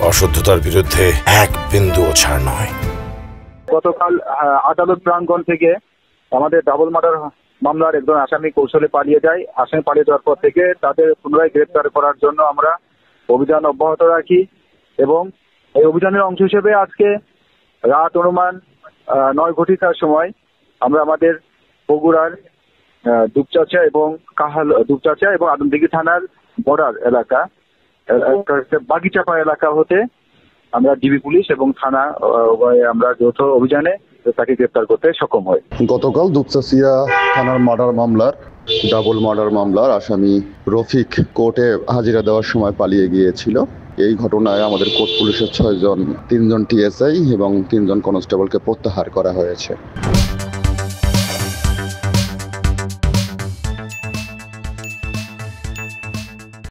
অশুদ্ধতার বিরুদ্ধে এক বিন্দুও ছাড় নয়। গতকাল আদালত প্রাঙ্গণ থেকে আমাদের ডাবল মার্ডার মামলার একজন আসামি কৌশলে পালিয়ে যায়। আসামি পালিয়ে যাওয়ার পর থেকে তাদের পুনরায় গ্রেপ্তার করার জন্য আমরা অভিযান অব্যাহত রাখি এবং এই অভিযানের অংশ হিসেবে আজকে রাত অনুমান 9 ঘটিকার সময় আমরা আমাদের বগুড়ার দুপচাঁচা এবং আদমদিঘি থানার বর্ডার এলাকা বাগিচাপা এলাকা হতে আমরা ডিবি পুলিশ এবং থানা আমরা যৌথ অভিযানে তাকে গ্রেপ্তার করতে সক্ষম হই। গতকাল দুপচাঁচিয়া থানার ডাবল মার্ডার মামলার আসামি রফিক কোর্টে হাজিরা দেওয়ার সময় পালিয়ে গিয়েছিল। এই ঘটনায় আমাদের কোর্ট পুলিশের 6 জন, 3 জন টিএসআই এবং 3 জন কনস্টেবলকে প্রত্যাহার করা হয়েছে।